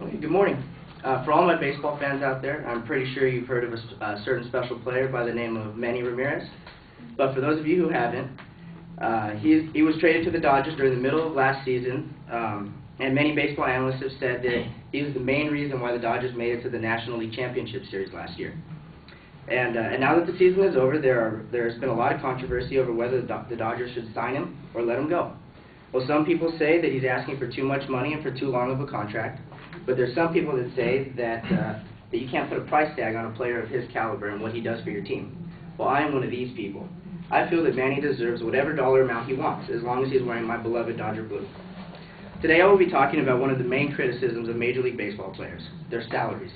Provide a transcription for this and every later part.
Good morning. For all my baseball fans out there, I'm pretty sure you've heard of a certain special player by the name of Manny Ramirez. But for those of you who haven't, he was traded to the Dodgers during the middle of last season, and many baseball analysts have said that he was the main reason why the Dodgers made it to the National League Championship Series last year. And now that the season is over, there's been a lot of controversy over whether the Dodgers should sign him or let him go. Well, some people say that he's asking for too much money and for too long of a contract, but there's some people that say that you can't put a price tag on a player of his caliber and what he does for your team. Well, I am one of these people. I feel that Manny deserves whatever dollar amount he wants, as long as he's wearing my beloved Dodger blue. Today I will be talking about one of the main criticisms of Major League Baseball players, their salaries.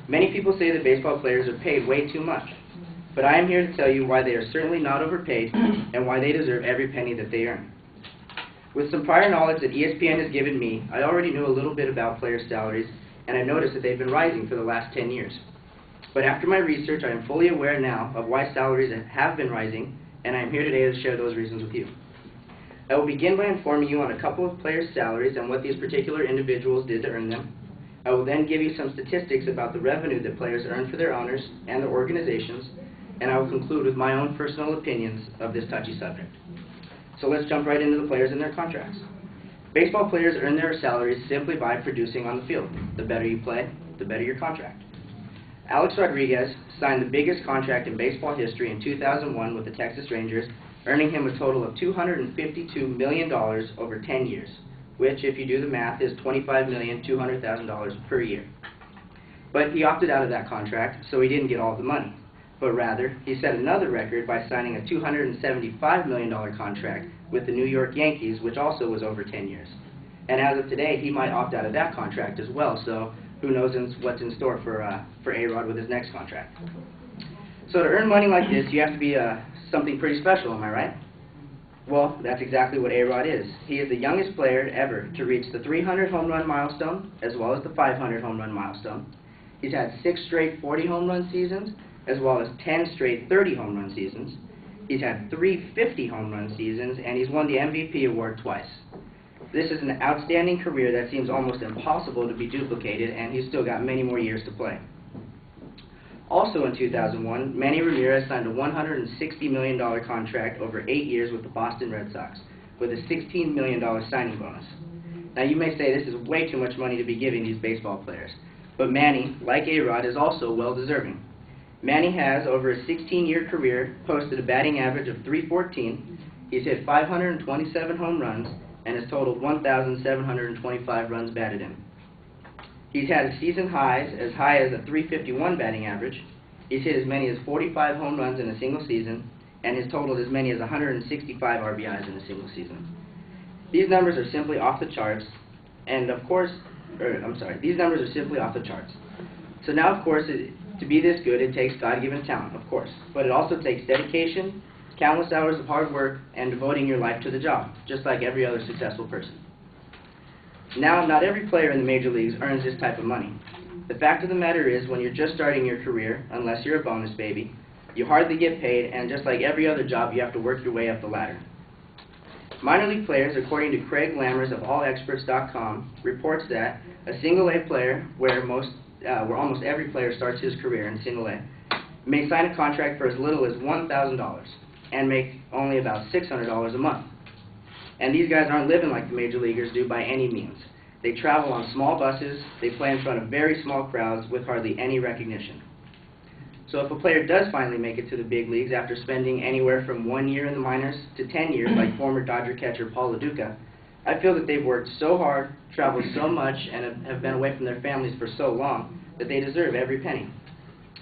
Many people say that baseball players are paid way too much, but I am here to tell you why they are certainly not overpaid and why they deserve every penny that they earn. With some prior knowledge that ESPN has given me, I already knew a little bit about players' salaries, and I noticed that they've been rising for the last 10 years. But after my research, I am fully aware now of why salaries have been rising, and I am here today to share those reasons with you. I will begin by informing you on a couple of players' salaries and what these particular individuals did to earn them. I will then give you some statistics about the revenue that players earn for their owners and their organizations, and I will conclude with my own personal opinions of this touchy subject. So let's jump right into the players and their contracts. Baseball players earn their salaries simply by producing on the field. The better you play, the better your contract. Alex Rodriguez signed the biggest contract in baseball history in 2001 with the Texas Rangers, earning him a total of $252 million over 10 years, which, if you do the math, is $25,200,000 per year. But he opted out of that contract, so he didn't get all the money. But rather, he set another record by signing a $275 million contract with the New York Yankees, which also was over 10 years. And as of today, he might opt out of that contract as well, so who knows what's in store for A-Rod with his next contract. So to earn money like this, you have to be something pretty special, am I right? Well, that's exactly what A-Rod is. He is the youngest player ever to reach the 300 home run milestone, as well as the 500 home run milestone. He's had 6 straight 40 home run seasons, as well as 10 straight 30 home run seasons. He's had 3 50 home run seasons, and he's won the MVP award twice. This is an outstanding career that seems almost impossible to be duplicated, and he's still got many more years to play. Also in 2001, Manny Ramirez signed a $160 million contract over 8 years with the Boston Red Sox, with a $16 million signing bonus. Now you may say this is way too much money to be giving these baseball players, but Manny, like A-Rod, is also well-deserving. Manny has, over a 16-year career, posted a batting average of .314, he's hit 527 home runs, and has totaled 1,725 runs batted in. He's had season highs as high as a .351 batting average, he's hit as many as 45 home runs in a single season, and has totaled as many as 165 RBIs in a single season. These numbers are simply off the charts, and of course, these numbers are simply off the charts. So now, of course, to be this good, it takes God-given talent, of course, but it also takes dedication, countless hours of hard work, and devoting your life to the job, just like every other successful person. Now, not every player in the major leagues earns this type of money. The fact of the matter is, when you're just starting your career, unless you're a bonus baby, you hardly get paid, and just like every other job, you have to work your way up the ladder. Minor league players, according to Craig Lammers of AllExperts.com, reports that a single-A player, where almost every player starts his career in single-A, may sign a contract for as little as $1,000 and make only about $600 a month. And these guys aren't living like the major leaguers do by any means. They travel on small buses, they play in front of very small crowds with hardly any recognition. So if a player does finally make it to the big leagues after spending anywhere from 1 year in the minors to 10 years like former Dodger catcher Paul LaDuca, I feel that they've worked so hard, traveled so much, and have been away from their families for so long that they deserve every penny.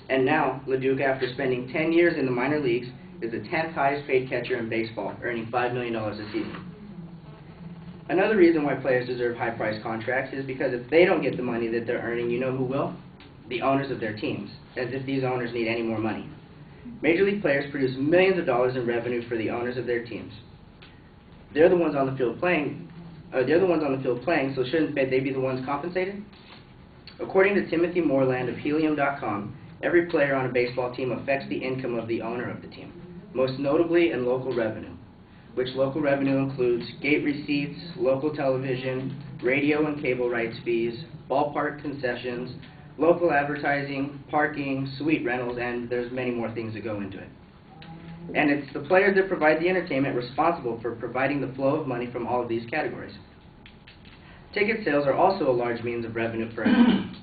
And now, LaDuca, after spending 10 years in the minor leagues, is the 10th highest paid catcher in baseball, earning $5 million a season. Another reason why players deserve high-priced contracts is because if they don't get the money that they're earning, you know who will? The owners of their teams, as if these owners need any more money. Major league players produce millions of dollars in revenue for the owners of their teams. They're the ones on the field playing, so shouldn't they be the ones compensated? According to Timothy Moreland of Helium.com, every player on a baseball team affects the income of the owner of the team, most notably in local revenue, which local revenue includes gate receipts, local television, radio and cable rights fees, ballpark concessions, local advertising, parking, suite rentals, and there's many more things that go into it. And it's the players that provide the entertainment responsible for providing the flow of money from all of these categories. Ticket sales are also a large means of revenue for us,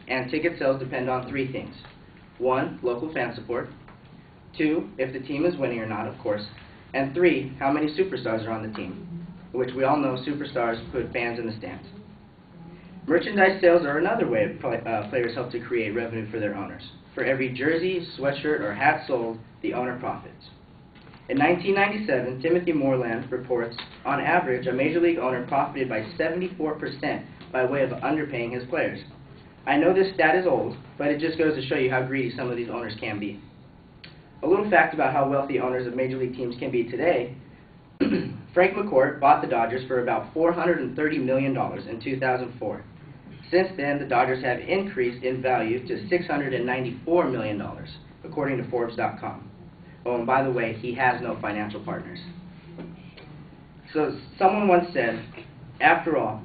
and ticket sales depend on three things. 1, local fan support. 2, if the team is winning or not, of course. And 3, how many superstars are on the team, which we all know superstars put fans in the stands. Merchandise sales are another way players help to create revenue for their owners. For every jersey, sweatshirt, or hat sold, the owner profits. In 1997, Timothy Moreland reports, on average, a Major League owner profited by 74% by way of underpaying his players. I know this stat is old, but it just goes to show you how greedy some of these owners can be. A little fact about how wealthy owners of Major League teams can be today, Frank McCourt bought the Dodgers for about $430 million in 2004. Since then, the Dodgers have increased in value to $694 million, according to Forbes.com. Oh, and by the way, he has no financial partners. So someone once said, after all,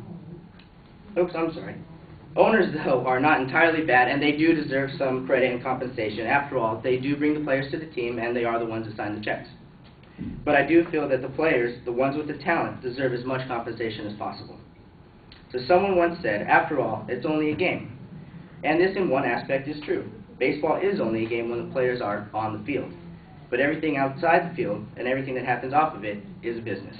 owners, though, are not entirely bad, and they do deserve some credit and compensation. After all, they do bring the players to the team, and they are the ones that sign the checks. But I do feel that the players, the ones with the talent, deserve as much compensation as possible. So someone once said, after all, it's only a game. And this in one aspect is true. Baseball is only a game when the players are on the field. But everything outside the field and everything that happens off of it is a business.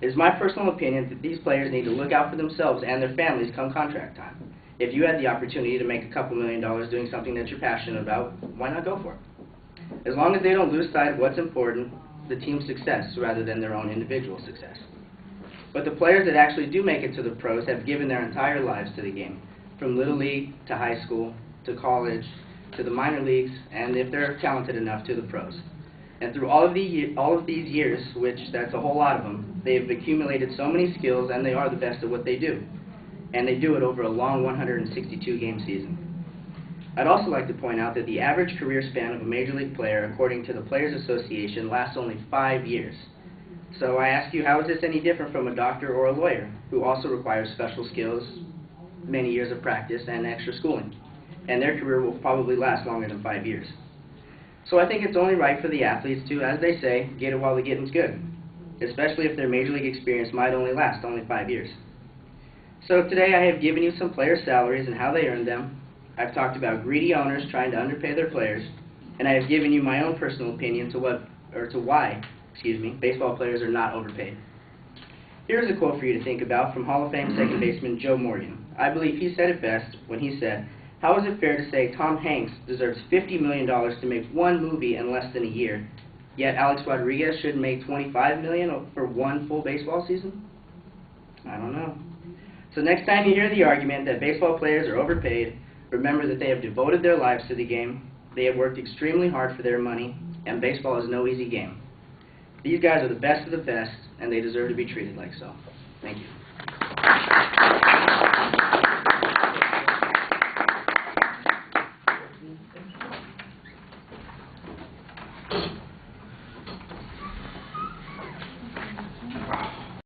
It is my personal opinion that these players need to look out for themselves and their families come contract time. If you had the opportunity to make a couple $1 million doing something that you're passionate about, why not go for it? As long as they don't lose sight of what's important, the team's success rather than their own individual success. But the players that actually do make it to the pros have given their entire lives to the game, from Little League to high school to college to the minor leagues, and if they're talented enough, to the pros. And through all of these years, which that's a whole lot of them, they've accumulated so many skills, and they are the best at what they do. And they do it over a long 162-game season. I'd also like to point out that the average career span of a Major League player, according to the Players Association, lasts only 5 years. So I ask you, how is this any different from a doctor or a lawyer, who also requires special skills, many years of practice, and extra schooling? And their career will probably last longer than 5 years. So I think it's only right for the athletes to, as they say, get it while the getting's good, especially if their Major League experience might only last 5 years. So today I have given you some player salaries and how they earn them. I've talked about greedy owners trying to underpay their players, and I have given you my own personal opinion to why baseball players are not overpaid. Here's a quote for you to think about from Hall of Fame second baseman Joe Morgan. I believe he said it best when he said, "How is it fair to say Tom Hanks deserves $50 million to make one movie in less than a year, yet Alex Rodriguez should make $25 million for one full baseball season?" I don't know. So next time you hear the argument that baseball players are overpaid, remember that they have devoted their lives to the game, they have worked extremely hard for their money, and baseball is no easy game. These guys are the best of the best, and they deserve to be treated like so. Thank you.